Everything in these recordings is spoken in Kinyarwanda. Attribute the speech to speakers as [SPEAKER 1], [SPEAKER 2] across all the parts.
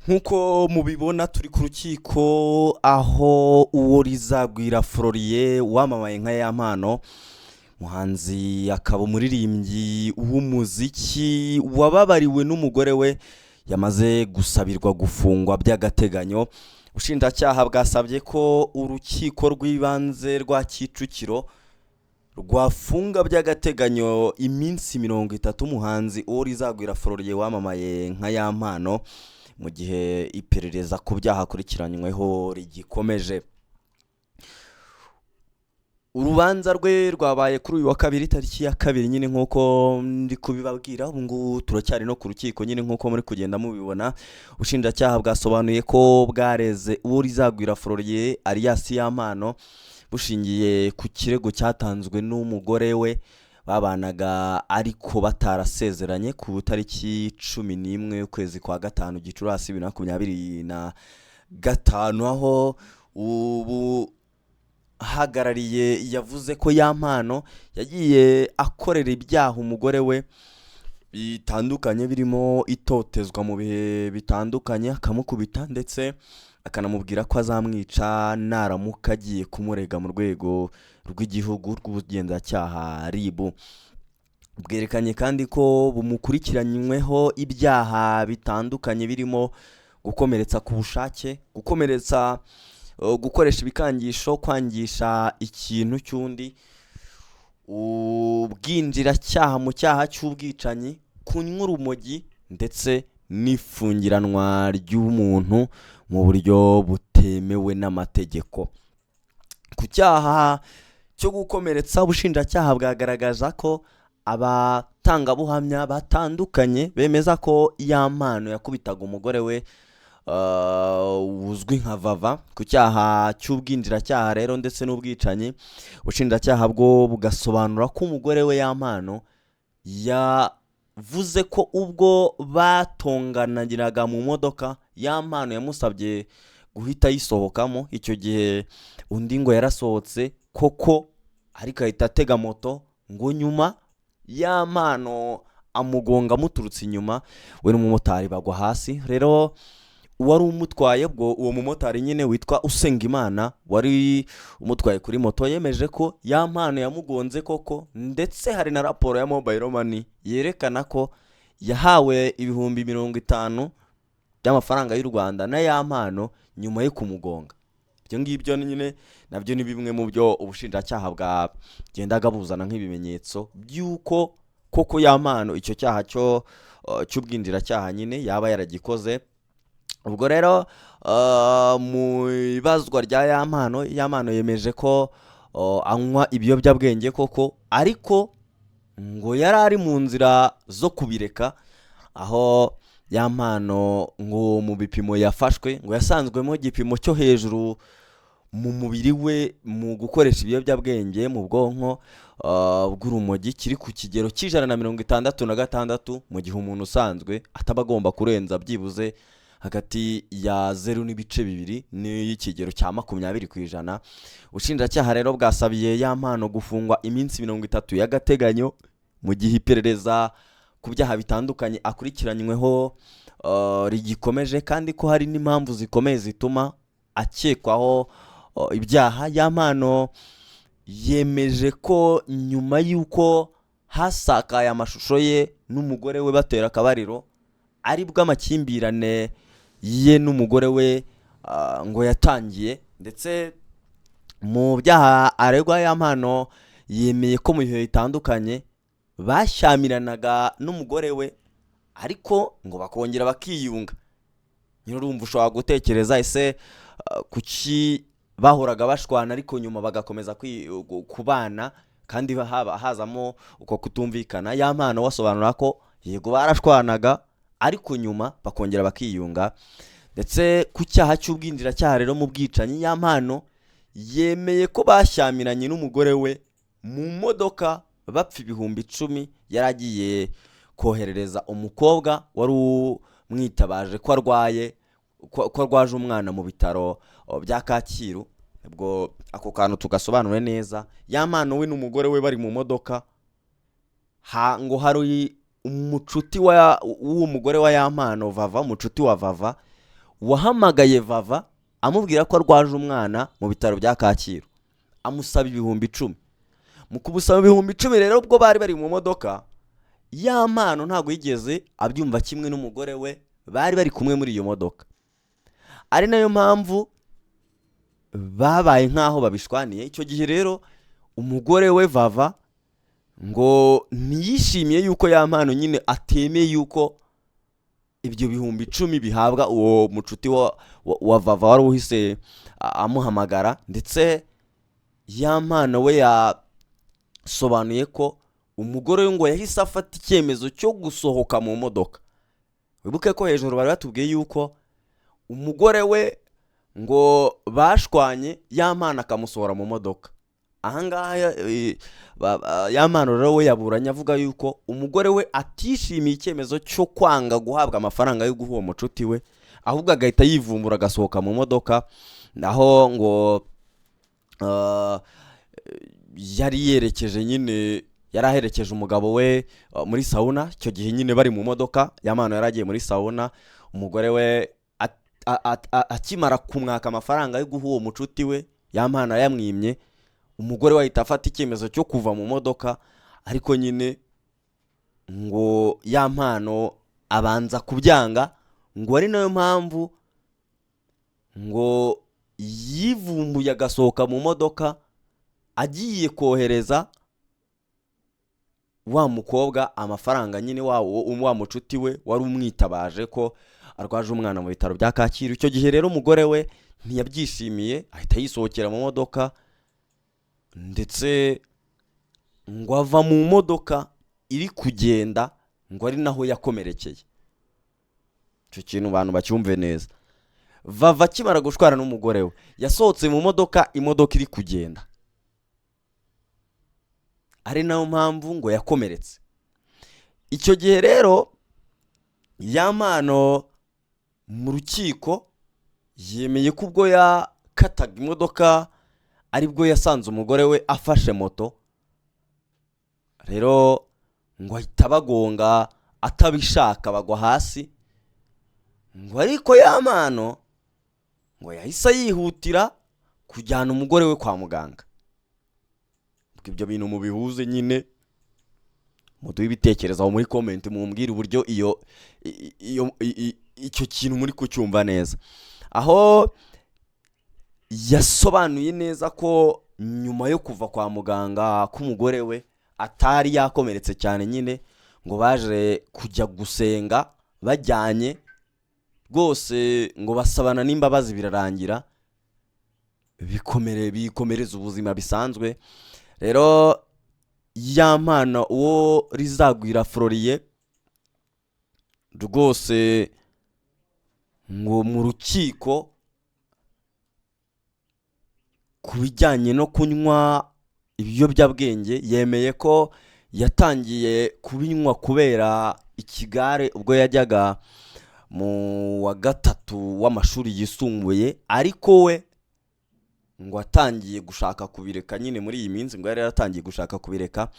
[SPEAKER 1] nk'uko mubibona turi ku rukiko aho uwo rizagwira Florien wamamaye nka Yampano muhanzi akaba umuririmbyi w'umuziki wababariwe n'umugore we yamaze gusabirwa gufungwa by'agateganyo. Ubushinjacyaha bwasabye ko urukiko rw'ibanze rwa Kicukiro rwafunga by'agateganyo iminsi 30 umuhanzi uwo rizagwira Florien wamamaye nka Yampano mu gihe iperereza ku byaha akurikiranyweho rigikomeje. Urubanza rwe rwabaye kuri uyu wa kabiri tariki ya kabiri nyine nk'uko ndi kubibabwira. Ubu ngubu turacyari no ku rukiko nyine nk'uko muri kugenda mubibona. Ubushinjacyaha bwasobanuye ko bwareze uwo rizagwira Florien alias Yampano bushingiye ku kirego cyatanzwe n'umugore we babanaga ariko batarasezeranye ku tariki 11 ukwezi kwa gatanu Gicurasi 2025, aho ubu hagarariye yavuze ko Yampano yagiye akorera ibyaha umugore we bitandukanye birimo itotezwa mu bihe bitandukanye, akamukubita ndetse akanamubwira ko azamwica naramuka agiye kumurega mu rwego rw'igihugu rw'ubugenzacyaha RIB. Bwerekanye kandi ko bumukurikiranyweho ibyaha bitandukanye birimo gukomeretsa ku bushake, gukoresha ibikangisho, kwangisha ikintu cy'undi, ubwinjiracyaha mu cyaha cy'ubwicanyi, kunywa urumogi ndetse n'ifungiranwa ry'umuntu mu buryo butemewe n'amategeko. Ku cyaha cyo gukomeretsa ubushinjacyaha bwagaragaza ko abatangabuhamya batandukanye bemeza ko Yampano yakubitaga umugore we uzwi nka Vava. Ku cyaha cy'ubwinjiracyaha rero ndetse n'ubwicanyi ubushinjacyaha bwo bugasobanura ko umugore we Yampano yavuze ko ubwo batonganagiraga mu modoka Yampano yamusabye guhita yisohokamo. Icyo gihe undi ngo yarasohotse koko ariko ahita atega moto, ngo nyuma Yampano amugonga amuturutse inyuma, we n'umumotari bagwa hasi. Rero wari umutwaye bwo uwo mumotari nyine witwa Usengimana wari umutwaye kuri moto yemeje ko Yampano yamugonze koko, ndetse hari na raporo ya mobile money yerekana ko yahawe ibihumbi 50 by'amafaranga y'u Rwanda na Yampano nyuma yo kumugonga. Ibyo ngibyo nyine nabyo ni bimwe mu byo ubushinjacyaha bwagendaga buzana nk'ibimenyetso by'uko koko Yampano icyo cyaha cy'ubwinjiracyaha nyine yaba yaragikoze. Ubwo rero mu ibazwa rya Yampano yemeje ko anywa ibiyobyabwenge koko, ariko ngo yari ari mu nzira zo kubireka, aho Yampano ngo mu bipimo yafashwe ngo yasanzwemo igipimo cyo hejuru mu mubiri we mu gukoresha ibiyobyabwenge mu bwonko bw'urumogi kiri ku kigero c'166, mu gihe umuntu usanzwe ataba agomba kurenza byibuze hagati ya 0.2 n'ikigero cya 20%. Ubushinjacyaha rero bwasabiye Yampano gufungwa iminsi 30 y'agateganyo mu gihe iperereza ku byaha bitandukanye akurikiranyweho rigikomeje, kandi ko hari n'impamvu zikomeye zituma akekwaho ibyaha. Yampano yemeje ko nyuma y'uko hasakaye amashusho ye n'umugore we batera akabariro ari bw'amakimbirane ye n'umugore we ngo yatangiye, ndetse mu byaha aregwa Yampano yemeye ko mu bihe bitandukanye bashyamiranaga n'umugore we ariko ngo bakongera bakiyunga. Nyine urumva ushobora gutekereza ese kuki bahoraga bashwana ariko nyuma bagakomeza kubana kandi hazamo uko kutumvikana. Yampano wasobanura ko yego barashwanaga ariko nyuma bakongera bakiyunga. Ndetse ku cyaha cy'ubwinjiracyaha rero mu bwicanyi Yampano yemeye ko bashyamiranye n'umugore we mu modoka bapfa ibihumbi 10 yaragiye koherereza umukobwa wari umwitabaje ko arwaje umwana mu bitaro bya Kacyiru. Ubwo ako kantu tugasobanure neza. Yampano we n'umugore we bari mu modoka ngo hari umucuti w'umugore wa Yampano Vava, umucuti wa Vava wahamagaye vava amubwira ko arwaje umwana mu bitaro bya Kacyiru, amusaba 10,000. Mu kubusaba 10,000 rero ubwo bari bari mu modoka, ya mpano ntabwo yigeze abyumva kimwe n'umugore we bari bari kumwe muri iyo modoka. Ari nayo mpamvu babaye nk'aho babishwaniye. Icyo gihe rero umugore we vava ngo ntiyishimiye yuko ya mpano nyine atemeye yuko ibyo 10,000 bihabwa uwo mucuti wa vava wari uhise amuhamagara, ndetse ya mpano we yasobanuye ko umugore we ngo yahise afata icyemezo cyo gusohoka mu modoka. Wibuke ko hejuru bari batubwiye yuko umugore we ngo bashwanye, ya mpano akamusohora mu modoka. Ahangaha ya mpano rero we yaburanye avuga yuko umugore we atishimiye icyemezo cyo kwanga guhabwa amafaranga yo guha uwo mucuti we, ahubwo agahita yivumbura agasohoka mu modoka. Naho ngo yari yerekeje nyine, yari aherekeje umugabo we muri sauna. Icyo gihe nyine bari mu modoka, ya mpano yari agiye muri sauna. Umugore we akimara kumwaka amafaranga yo guha uwo mucuti we, ya mpano yamwimye, umugore we ahita afata icyemezo cyo kuva mu modoka. Ariko nyine ngo ya mpano abanza kubyanga, ngo ari nayo mpamvu ngo yivumbuye agasohoka mu modoka agiye kohereza wa mukobwa amafaranga nyine wa mucuti we wari umwitabaje ko arwaje umwana mu bitaro bya Kacyiru. Icyo gihe rero umugore we ntiyabyishimiye, ahita yisohokera mu modoka, ndetse ngo ava mu modoka iri kugenda, ngo ari naho yakomerekeye. Icyo kintu abantu bacyumve neza. Vava akimara gushwana n'umugore we yasohotse mu modoka, imodoka iri kugenda, ari nayo mpamvu ngo yakomeretse. Icyo gihe rero ya mpano mu rukiko yemeye ko ubwo yakataga imodoka aribwo yasanze umugore we afashe moto. Rero ngo ahita bagonga atabishaka, bagwa hasi. Ngo ariko ya mpano ngo yahise yihutira kujyana umugore we kwa muganga. Ibyo bintu mubihuze nyine, muduhe ibitekerezo muri comment, mumbwire uburyo icyo kintu muri kucyumva neza. Aho yasobanuye neza ko nyuma yo kuva kwa muganga k'umugore we atari yakomeretse cyane, nyine ngo baje kujya gusenga bajyanye rwose, ngo basabana n'imbabazi birarangira, bikomereza ubuzima bisanzwe. Rero ya mpano uwo Rizagwira Floriye rwose ngo mu rukiko ku bijyanye no kunywa ibiyobyabwenge yemeye ko yatangiye kubinywa kubera ikigare ubwo yajyaga mu wa gatatu w'amashuri yisumbuye, ariko we ngo atangiye gushaka kubireka nyine muri iyi minsi, ngo yari yaratangiye gushaka kubireka.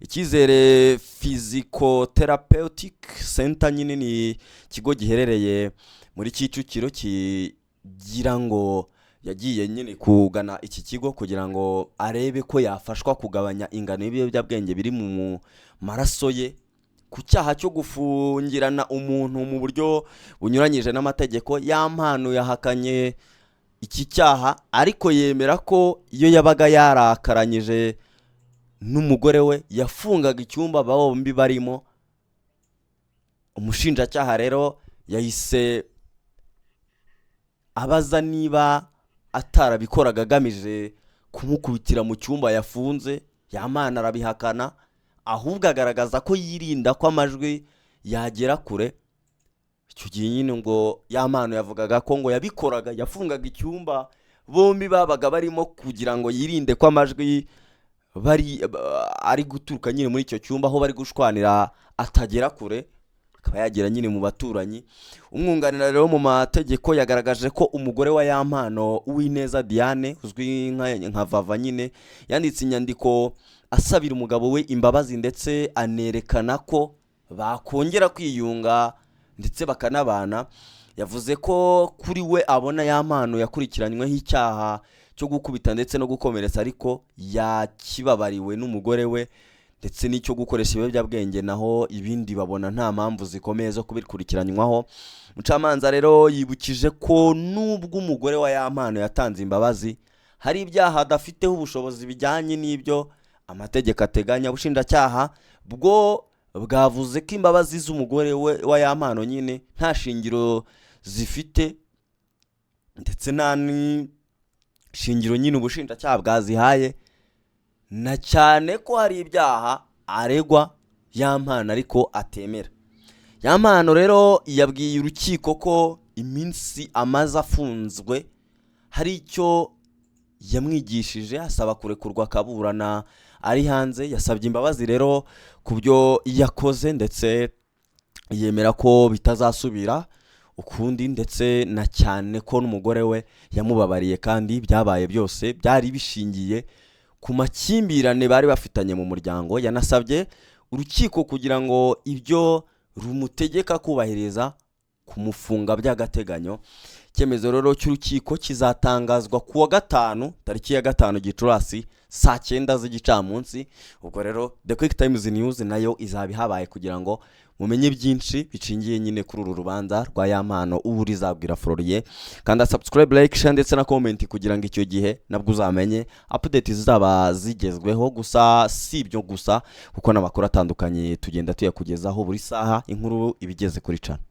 [SPEAKER 1] Icyizere Physiotherapeutic Center nyine ni ikigo giherereye muri Kicukiro, kigira ngo yagiye nyine kugana iki kigo kugira ngo arebe ko yafashwa kugabanya ingano y'ibiyobyabwenge biri mu maraso ye, ku cyaha cyo gufungirana umuntu mu buryo bunyuranyije n'amategeko. Ya mpano yahakanye iki cyaha, ariko yemera ko iyo yabaga yarakaranyije n'umugore we yafungaga icyumba bombi barimo. Umushinjacyaha rero yahise abaza niba atarabikoraga agamije kumukubitira mu cyumba yafunze. Ya mpano arabihakana, ahubwo agaragaza ko yirinda ko amajwi yagera kure. Icyo gihe nyine ngo ya mpano yavugaga ko ngo yabikoraga, yafungaga icyumba bombi babaga barimo kugira ngo yirinde ko amajwi ari guturuka nyine muri icyo cyumba aho bari gushwanira atagera kure, akaba yagera nyine mu baturanyi. Umwunganira rero mu mategeko yagaragaje ko umugore wa ya mpano Uwineza Diane uzwi nka Vava nyine yanditse inyandiko asabira umugabo we imbabazi, ndetse anerekana ko bakongera kwiyunga ndetse bakanabana. yavuze ko kuri we abona ya mpano yakurikiranyweho icyaha cyo gukubita ndetse no gukomeretsa, ariko yakibabariwe n'umugore we, ndetse n'icyo gukoresha ibiyobyabwenge naho ibindi babona nta mpamvu zikomeye zo kubikurikiranywaho. Umucamanza rero yibukije ko nubwo umugore wa ya mpano yatanze imbabazi, hari ibyaha adafiteho ubushobozi bijyanye n'ibyo amategeko ateganya. Ubushinjacyaha bwo bwavuze ko imbabazi z'umugore we wa ya mpano nyine nta shingiro zifite, ndetse nta shingiro nyine ubushinjacyaha bwazihaye, na cyane ko hari ibyaha aregwa ya mpano ariko atemera. Ya mpano rero yabwiye urukiko ko iminsi amaze afunzwe hari icyo yamwigishije, asaba kurekurwa akaburana ari hanze. Yasabye imbabazi rero ku byo yakoze, ndetse yemera ko bitazasubira ukundi, ndetse na cyane ko n'umugore we yamubabariye, kandi byabaye byose byari bishingiye ku makimbirane bari bafitanye mu muryango. Yanasabye urukiko kugira ngo ibyo rumutegeka kubahiriza kumufunga by'agateganyo. Icyemezo rero cy'urukiko kizatangazwa ku wa gatanu, tariki ya 5 Gicurasi saa 9 z'igicamunsi. Ubwo rero The Quick Times News nayo izaba ihabaye kugira ngo mumenye byinshi bicingiye nyine kuri uru rubanza rwa ya mpano ubu rizabwira Florier. Kanda subscribe, like, share ndetse na comment kugira ngo icyo gihe nabwo uzamenye update zizaba zigezweho. Gusa si ibyo gusa, kuko n'amakuru atandukanye tugenda tuyakugezaho buri saha, inkuru ibigeze kuri channel.